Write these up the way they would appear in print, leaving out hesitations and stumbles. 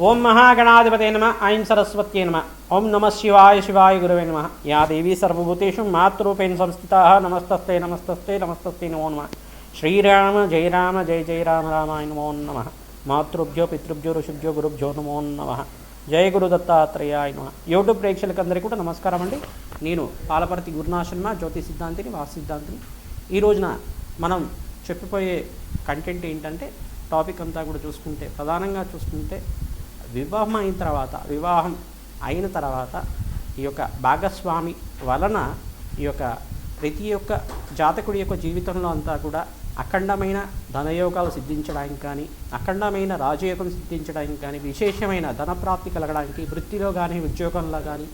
ఓం మహాగణాధిపతే నమ ఐం సరస్వత్యై నమ ఓం నమ శివాయ శివాయ గురవే నమ యా దేవీ సర్వభూతేషు మాతృరూపేణ సంస్థితా నమస్తస్తే నమస్తస్తే నమస్తస్తే నమో నమ శ్రీరామ జయ రామ జయ జయ రామ రామాయ నమో నమ మాతృభ్యో పితృభ్యో ఋషిభ్యో గురుభ్యో నమో నమ జయ గురు దత్తాత్రేయాయ నమ. యూట్యూబ్ ప్రేక్షకులందరికీ కూడా నమస్కారం అండి. నేను పాలపర్తి గురునాథ్ శర్మ, జ్యోతి సిద్ధాంతిని, వాస్తు సిద్ధాంతిని. ఈ రోజున మనం చెప్పిపోయే కంటెంట్ ఏంటంటే, టాపిక్ అంతా కూడా చూసుకుంటే ప్రధానంగా చూసుకుంటే వివాహం అయిన తర్వాత ఈ యొక్క భాగస్వామి వలన ఈ యొక్క ప్రతి ఒక్క జాతకుడి యొక్క జీవితంలో అంతా కూడా అఖండమైన ధనయోగాలు సిద్ధించడానికి కానీ, అఖండమైన రాజయోగం సిద్ధించడానికి కానీ, విశేషమైన ధనప్రాప్తి కలగడానికి, వృత్తిలో కానీ ఉద్యోగంలో కానీ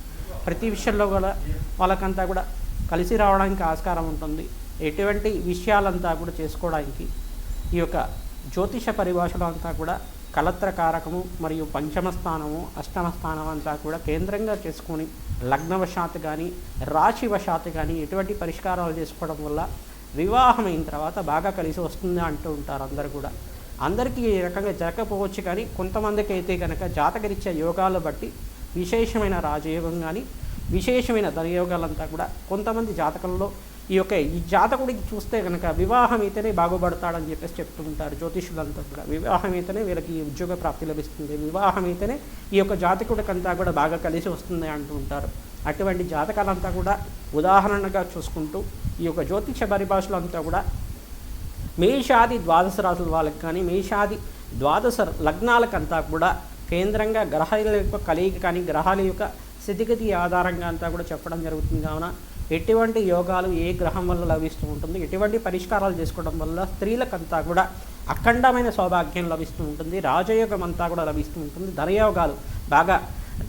ప్రతి విషయంలో కూడా వాళ్ళకంతా కూడా కలిసి రావడానికి ఆస్కారం ఉంటుంది. ఎటువంటి విషయాలంతా కూడా చేసుకోవడానికి ఈ యొక్క జ్యోతిష పరిభాషలో అంతా కూడా కలత్రకారకము మరియు పంచమ స్థానము, అష్టమ స్థానం అంతా కూడా కేంద్రంగా చేసుకొని లగ్నవశాత్తు కానీ రాశివశాత్తు కానీ ఎటువంటి పరిష్కారాలు చేసుకోవడం వల్ల వివాహం అయిన తర్వాత బాగా కలిసి వస్తుంది అంటూ ఉంటారు అందరు కూడా. అందరికీ ఈ రకంగా జరగకపోవచ్చు, కానీ కొంతమందికి అయితే కనుక జాతకరీత్యా యోగాలు బట్టి విశేషమైన రాజయోగం కానీ విశేషమైన ధనయోగాలంతా కూడా కొంతమంది జాతకంలో ఈ జాతకుడికి చూస్తే కనుక వివాహం అయితేనే బాగుపడతాడని చెప్పేసి చెప్తుంటారు జ్యోతిషులంతా కూడా. వివాహం అయితేనే వీళ్ళకి ఉద్యోగ ప్రాప్తి లభిస్తుంది, వివాహం అయితేనే ఈ యొక్క జాతకుడికంతా కూడా బాగా కలిసి వస్తుంది అంటూ ఉంటారు. అటువంటి జాతకాలంతా కూడా ఉదాహరణగా చూసుకుంటూ ఈ యొక్క జ్యోతిష పరిభాషలో అంతా కూడా మేషాది ద్వాదశ రాశుల వాళ్ళకి కానీ, మేషాది ద్వాదశ లగ్నాలకంతా కూడా కేంద్రంగా గ్రహాల యొక్క కలయిక కానీ, గ్రహాల యొక్క స్థితిగతి ఆధారంగా అంతా కూడా చెప్పడం జరుగుతుంది. కావున ఎటువంటి యోగాలు ఏ గ్రహం వల్ల లభిస్తూ ఉంటుంది, ఎటువంటి పరిష్కారాలు చేసుకోవడం వల్ల స్త్రీలకంతా కూడా అఖండమైన సౌభాగ్యం లభిస్తూ ఉంటుంది, రాజయోగం అంతా కూడా లభిస్తూ ఉంటుంది, ధనయోగాలు బాగా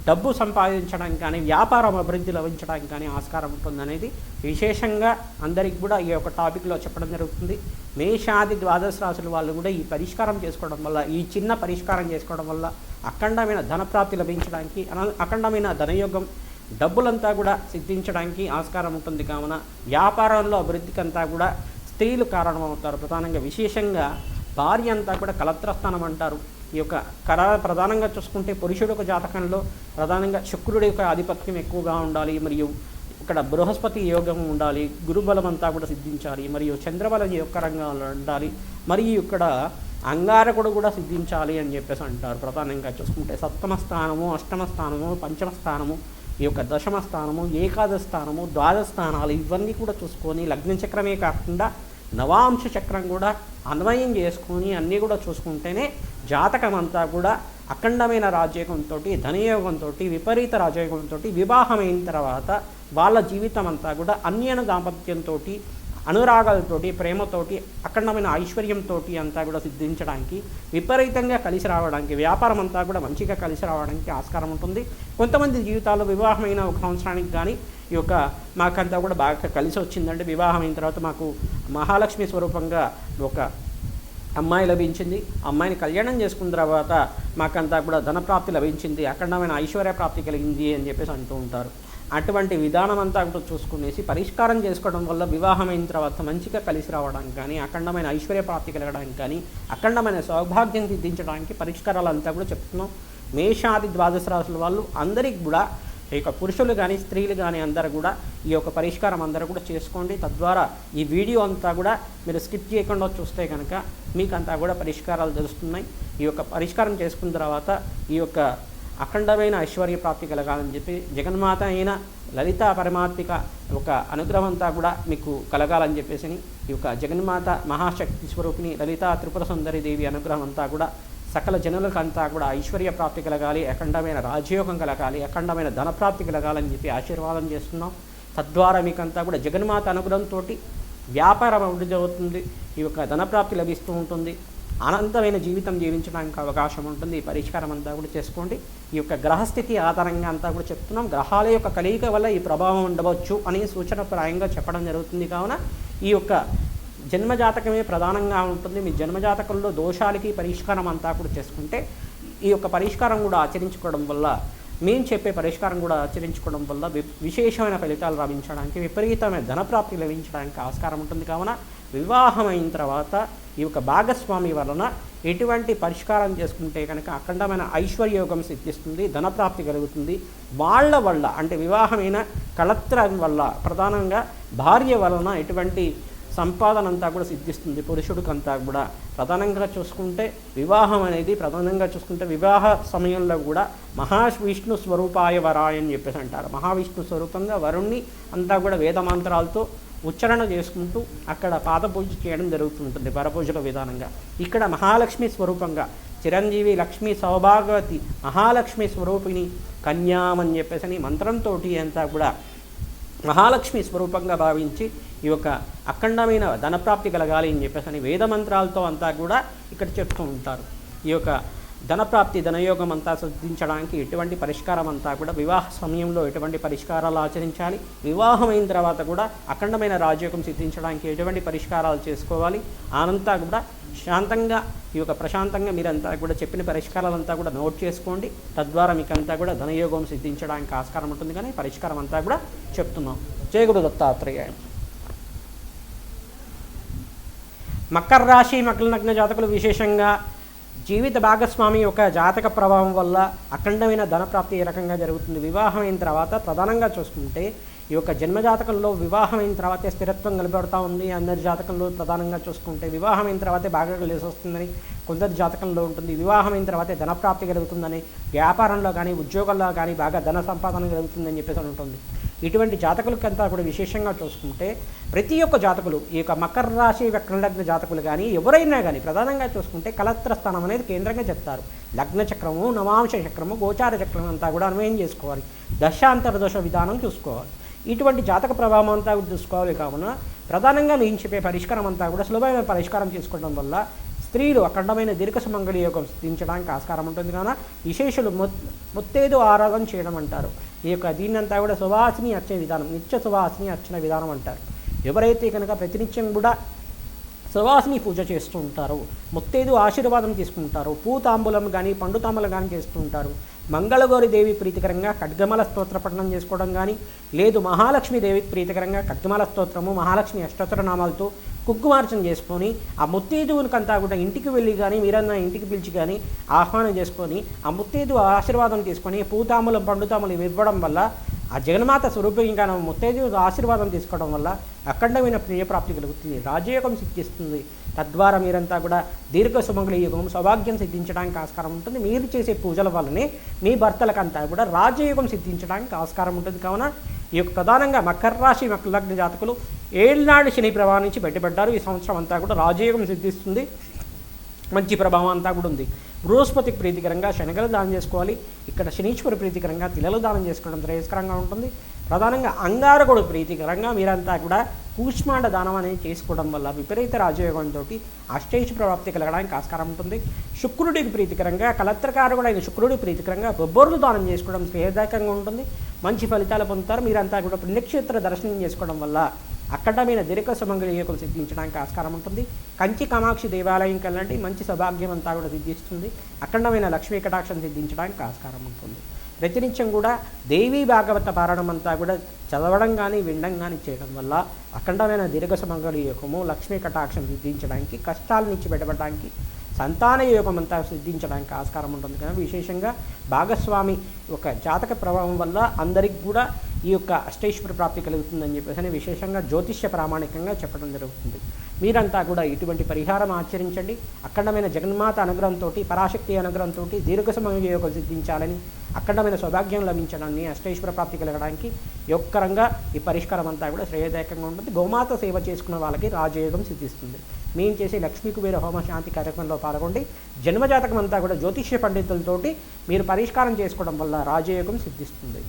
డబ్బు సంపాదించడానికి కానీ, వ్యాపారం అభివృద్ధి లభించడానికి కానీ ఆస్కారం ఉంటుంది అనేది విశేషంగా అందరికి కూడా ఈ యొక్క టాపిక్లో చెప్పడం జరుగుతుంది. మేషాది ద్వాదశ రాశుల వాళ్ళు కూడా ఈ పరిష్కారం చేసుకోవడం వల్ల, ఈ చిన్న పరిష్కారం చేసుకోవడం వల్ల అఖండమైన ధనప్రాప్తి లభించడానికి, అఖండమైన ధనయోగం డబ్బులంతా కూడా సిద్ధించడానికి ఆస్కారం ఉంటుంది. కావున వ్యాపారంలో అభివృద్ధికి అంతా కూడా స్త్రీలు కారణమవుతారు. ప్రధానంగా విశేషంగా భార్య అంతా కూడా కలత్రస్థానం అంటారు. ఈ యొక్క ప్రధానంగా చూసుకుంటే పురుషుడు యొక్క జాతకంలో ప్రధానంగా శుక్రుడి యొక్క ఆధిపత్యం ఎక్కువగా ఉండాలి, మరియు ఇక్కడ బృహస్పతి యోగం ఉండాలి, గురుబలం అంతా కూడా సిద్ధించాలి, మరియు చంద్రబలం యొక్కరంగా ఉండాలి, మరియు ఇక్కడ అంగారకుడు కూడా సిద్ధించాలి అని చెప్పేసి అంటారు. ప్రధానంగా చూసుకుంటే సప్తమ స్థానము, అష్టమ స్థానము, పంచమ స్థానము, ఈ యొక్క దశమ స్థానము, ఏకాదశ స్థానము, ద్వాదశ స్థానాలు ఇవన్నీ కూడా చూసుకొని లగ్న చక్రమే కాకుండా నవాంశ చక్రం కూడా అన్వయం చేసుకొని అన్నీ కూడా చూసుకుంటేనే జాతకం అంతా కూడా అఖండమైన రాజయోగంతో, ధనయోగంతో, విపరీత రాజయోగంతో వివాహమైన తర్వాత వాళ్ళ జీవితం అంతా కూడా అన్యన దాంపత్యంతో, అనురాగాలతోటి, ప్రేమతోటి, అఖండమైన ఐశ్వర్యంతో అంతా కూడా సిద్ధించడానికి, విపరీతంగా కలిసి రావడానికి, వ్యాపారం అంతా కూడా మంచిగా కలిసి రావడానికి ఆస్కారం ఉంటుంది. కొంతమంది జీవితాల్లో వివాహమైన ఒక సంవత్సరానికి కానీ ఈ యొక్క మాకంతా కూడా బాగా కలిసి వచ్చిందంటే, వివాహం అయిన తర్వాత మాకు మహాలక్ష్మి స్వరూపంగా ఒక అమ్మాయి లభించింది, అమ్మాయిని కళ్యాణం చేసుకున్న తర్వాత మాకంతా కూడా ధనప్రాప్తి లభించింది, అఖండమైన ఐశ్వర్య ప్రాప్తి కలిగింది అని చెప్పేసి అంటూ ఉంటారు. అటువంటి విధానం అంతా కూడా చూసుకునేసి పరిష్కారం చేసుకోవడం వల్ల వివాహం అయిన తర్వాత మంచిగా కలిసి రావడానికి కానీ, అఖండమైన ఐశ్వర్య ప్రాప్తి కలగడానికి కానీ, అఖండమైన సౌభాగ్యం సిద్ధించడానికి పరిష్కారాలు అంతా కూడా చెప్తున్నాం. మేషాది ద్వాదశ రాశుల వాళ్ళు అందరికి కూడా ఈ యొక్క పురుషులు కానీ స్త్రీలు కానీ అందరూ కూడా ఈ యొక్క పరిష్కారం అందరూ కూడా చేసుకోండి. తద్వారా ఈ వీడియో అంతా కూడా మీరు స్కిప్ చేయకుండా చూస్తే కనుక మీకు అంతా కూడా పరిష్కారాలు తెలుస్తున్నాయి. ఈ యొక్క పరిష్కారం చేసుకున్న తర్వాత ఈ యొక్క అఖండమైన ఐశ్వర్య ప్రాప్తి కలగాలని చెప్పి జగన్మాత అయిన లలితా పరమాత్మిక ఒక అనుగ్రహం అంతా కూడా మీకు కలగాలని చెప్పేసి ఈ యొక్క జగన్మాత మహాశక్తి స్వరూపిణి లలితా త్రిపుర సుందరి దేవి అనుగ్రహం అంతా కూడా సకల జనులకంతా కూడా ఐశ్వర్య ప్రాప్తి కలగాలి, అఖండమైన రాజయోగం కలగాలి, అఖండమైన ధనప్రాప్తి కలగాలని చెప్పి ఆశీర్వాదం చేస్తున్నాం. తద్వారా మీకంతా కూడా జగన్మాత అనుగ్రహంతో వ్యాపారం అభివృద్ధి అవుతుంది, ఈ యొక్క ధనప్రాప్తి లభిస్తూ ఉంటుంది, అనంతమైన జీవితం జీవించడానికి అవకాశం ఉంటుంది. ఈ పరిష్కారం అంతా కూడా చేసుకోండి. ఈ యొక్క గ్రహస్థితి ఆధారంగా అంతా కూడా చెప్తున్నాం. గ్రహాల యొక్క కలయిక వల్ల ఈ ప్రభావం ఉండవచ్చు అని సూచనప్రాయంగా చెప్పడం జరుగుతుంది. కావున ఈ యొక్క జన్మజాతకమే ప్రధానంగా ఉంటుంది. మీ జన్మజాతకంలో దోషాలకి పరిష్కారం అంతా కూడా చేసుకుంటే ఈ యొక్క పరిష్కారం కూడా ఆచరించుకోవడం వల్ల, మేము చెప్పే పరిష్కారం కూడా ఆచరించుకోవడం వల్ల విశేషమైన ఫలితాలు లభించడానికి, విపరీతమైన ధనప్రాప్తి లభించడానికి ఆస్కారం ఉంటుంది. కావున వివాహమైన తర్వాత ఈ యొక్క భాగస్వామి వలన ఎటువంటి పరిష్కారం చేసుకుంటే కనుక అఖండమైన ఐశ్వర్యయోగం సిద్ధిస్తుంది, ధనప్రాప్తి కలుగుతుంది. వాళ్ళ వల్ల అంటే వివాహమైన కళత్రం వల్ల ప్రధానంగా భార్య వలన ఎటువంటి సంపాదన అంతా కూడా సిద్ధిస్తుంది పురుషుడికంతా కూడా. ప్రధానంగా చూసుకుంటే వివాహం అనేది ప్రధానంగా చూసుకుంటే వివాహ సమయంలో కూడా మహావిష్ణు స్వరూపాయ వరాయ అని చెప్పేసి అంటారు. మహావిష్ణు స్వరూపంగా వరుణ్ణి అంతా కూడా వేదమంత్రాలతో ఉచ్చారణ చేసుకుంటూ అక్కడ పాదపూజ చేయడం జరుగుతుంటుంది వరపూజల విధానంగా. ఇక్కడ మహాలక్ష్మి స్వరూపంగా చిరంజీవి లక్ష్మీ సౌభాగ్యవతి మహాలక్ష్మి స్వరూపిణి కన్యామని చెప్పేసి మంత్రంతో అంతా కూడా మహాలక్ష్మి స్వరూపంగా భావించి ఈ యొక్క అఖండమైన ధనప్రాప్తి కలగాలి అని చెప్పేసి వేదమంత్రాలతో అంతా కూడా ఇక్కడ చెప్తూ ఉంటారు. ఈ యొక్క ధనప్రాప్తి ధనయోగం అంతా సిద్ధించడానికి ఎటువంటి పరిష్కారం అంతా కూడా వివాహ సమయంలో ఎటువంటి పరిష్కారాలు ఆచరించాలి, వివాహమైన తర్వాత కూడా అఖండమైన రాజయోగం సిద్ధించడానికి ఎటువంటి పరిష్కారాలు చేసుకోవాలి, ఆనంతా కూడా శాంతంగా ఈ యొక్క ప్రశాంతంగా మీరంతా కూడా చెప్పిన పరిష్కారాలంతా కూడా నోట్ చేసుకోండి. తద్వారా మీకంతా కూడా ధనయోగం సిద్ధించడానికి ఆస్కారం ఉంటుంది. కానీ పరిష్కారం అంతా కూడా చెప్తున్నాం. జయ గురు దత్తాత్రేయ. మకర రాశి మకర లగ్న జాతకులు విశేషంగా జీవిత భాగస్వామి యొక్క జాతక ప్రభావం వల్ల అఖండమైన ధనప్రాప్తి ఏ రకంగా జరుగుతుంది. వివాహమైన తర్వాత ప్రధానంగా చూసుకుంటే ఈ యొక్క జన్మజాతకంలో వివాహమైన తర్వాతే స్థిరత్వం కనబడుతూ ఉంది. అందరి జాతకంలో ప్రధానంగా చూసుకుంటే వివాహమైన తర్వాతే బాగా కలిసి వస్తుందని కొందరి జాతకంలో ఉంటుంది. వివాహమైన తర్వాతే ధనప్రాప్తి కలుగుతుందని, వ్యాపారంలో కానీ ఉద్యోగాల్లో కానీ బాగా ధన సంపాదన కలుగుతుందని చెప్పేసి ఉంటుంది. ఇటువంటి జాతకులకంతా కూడా విశేషంగా చూసుకుంటే ప్రతి ఒక్క జాతకులు ఈ యొక్క మకర రాశి లగ్న జాతకులు కానీ ఎవరైనా కానీ ప్రధానంగా చూసుకుంటే కలత్ర స్థానం అనేది కేంద్రంగా చెప్తారు. లగ్న చక్రము, నవాంశ చక్రము, గోచార చక్రం అంతా కూడా అన్వయం చేసుకోవాలి. దశాంతర దోష విధానం చూసుకోవాలి. ఇటువంటి జాతక ప్రభావం అంతా చూసుకోవాలి. కావున ప్రధానంగా నేను చెప్పే పరిష్కారం అంతా కూడా సులభమైన పరిష్కారం చేసుకోవడం వల్ల స్త్రీలు అఖండమైన దీర్ఘ సుమంగళి యోగం సిద్ధించడానికి ఆస్కారం ఉంటుంది. కావున విశేషులు ముత్తేదు ఆరాధన చేయడం అంటారు. ఈ యొక్క దీన్నంతా కూడా సువాసిని అర్చన విధానం, నిత్య సువాసిని అర్చన విధానం అంటారు. ఎవరైతే కనుక ప్రతినిత్యం కూడా సువాసిని పూజ చేస్తూ ఉంటారు, ముత్తేదు ఆశీర్వాదం తీసుకుంటారు, పూతాంబులం కానీ పండు తాంబూలం కానీ చేస్తూ ఉంటారు, మంగళగౌరి దేవి ప్రీతికరంగా ఖడ్గమల స్తోత్ర పఠనం చేసుకోవడం కానీ, లేదు మహాలక్ష్మి దేవికి ప్రీతికరంగా ఖడ్గమల స్తోత్రము మహాలక్ష్మి అష్టోత్తర నామాలతో కుంకుమార్చన చేసుకొని ఆ ముత్తేదువునికంతా కూడా ఇంటికి వెళ్ళి కానీ మీరన్నా ఇంటికి పిలిచి కానీ ఆహ్వానం చేసుకొని ఆ ముత్తేదు ఆశీర్వాదం తీసుకొని పూతాంబులం పండుతాంబులం ఇవ్వడం వల్ల ఆ జగన్మాత స్వరూపంగా ముత్తైదు ఆశీర్వాదం తీసుకోవడం వల్ల అఖండమైన ప్రియప్రాప్తి కలుగుతుంది, రాజయోగం సిద్ధిస్తుంది. తద్వారా మీరంతా కూడా దీర్ఘ సుమంగళి యోగం సౌభాగ్యం సిద్ధించడానికి ఆస్కారం ఉంటుంది. మీరు చేసే పూజల వల్లనే మీ భర్తలకంతా కూడా రాజయోగం సిద్ధించడానికి ఆస్కారం ఉంటుంది. కావున ఈ యొక్క ప్రధానంగా మకర రాశి మకర లగ్న జాతకులు ఏళ్ళనాడు శని ప్రభావం నుంచి బయటపడ్డారు. ఈ సంవత్సరం అంతా కూడా రాజయోగం సిద్ధిస్తుంది, మంచి ప్రభావం అంతా కూడా ఉంది. బృహస్పతికి ప్రీతికరంగా శనగలు దానం చేసుకోవాలి. ఇక్కడ శనీశ్వరి ప్రీతికరంగా తిలలు దానం చేసుకోవడం శ్రేయస్కరంగా ఉంటుంది. ప్రధానంగా అంగారకుడు ప్రీతికరంగా మీరంతా కూడా కూష్మాండ దానం అనేది చేసుకోవడం వల్ల విపరీత రాజయోగంతో అష్టైశ్వర్య ప్రాప్తి కలగడానికి ఆస్కారం ఉంటుంది. శుక్రుడికి ప్రీతికరంగా కలత్రకారకుడైన శుక్రుడికి ప్రీతికరంగా బొబ్బర్లు దానం చేసుకోవడం శ్రేయదాయకంగా ఉంటుంది, మంచి ఫలితాలు పొందుతారు. మీరంతా కూడా పుణ్యక్షేత్ర దర్శనం చేసుకోవడం వల్ల అఖండమైన దీర్ఘ సుమంగళి యోగం సిద్ధించడానికి ఆస్కారం ఉంటుంది. కంచి కామాక్షి దేవాలయం కల్లంటే మంచి సౌభాగ్యం అంతా కూడా సిద్ధిస్తుంది. అఖండమైన లక్ష్మీ కటాక్షం సిద్ధించడానికి ఆస్కారం ఉంటుంది. ప్రతినిత్యం కూడా దేవీ భాగవత పారాయణం అంతా కూడా చదవడం కానీ వినడం కానీ చేయడం వల్ల అఖండమైన దీర్ఘ సుమంగళి యోగము లక్ష్మీ కటాక్షం సిద్ధించడానికి, కష్టాల నుంచి బయటపడడానికి, సంతాన యోగం అంతా సిద్ధించడానికి ఆస్కారం ఉంటుంది. కానీ విశేషంగా భాగస్వామి ఒక జాతక ప్రభావం వల్ల అందరికి కూడా ఈ యొక్క అష్టైశ్వర్య ప్రాప్తి కలుగుతుందని చెప్పేసి విశేషంగా జ్యోతిష్య ప్రామాణికంగా చెప్పడం జరుగుతుంది. మీరంతా కూడా ఇటువంటి పరిహారం ఆచరించండి. అఖండమైన జగన్మాత అనుగ్రహంతో, పరాశక్తి అనుగ్రహంతో దీర్ఘ సుమంగళి యోగం సిద్ధించాలని, అఖండమైన సౌభాగ్యం లభించడాన్ని, అష్టైశ్వర్య ప్రాప్తి కలగడానికి యొక్కరంగా ఈ పరిష్కారం అంతా కూడా శ్రేయదాయకంగా ఉంటుంది. గోమాత సేవ చేసుకున్న వాళ్ళకి రాజయోగం సిద్ధిస్తుంది. మేము చేసే లక్ష్మీ కుబేర హోమ శాంతి కార్యక్రమంలో పాల్గొండి జన్మజాతకం అంతా కూడా జ్యోతిష్య పండితులతోటి మీరు పరిష్కారం చేసుకోవడం వల్ల రాజయోగం సిద్ధిస్తుంది.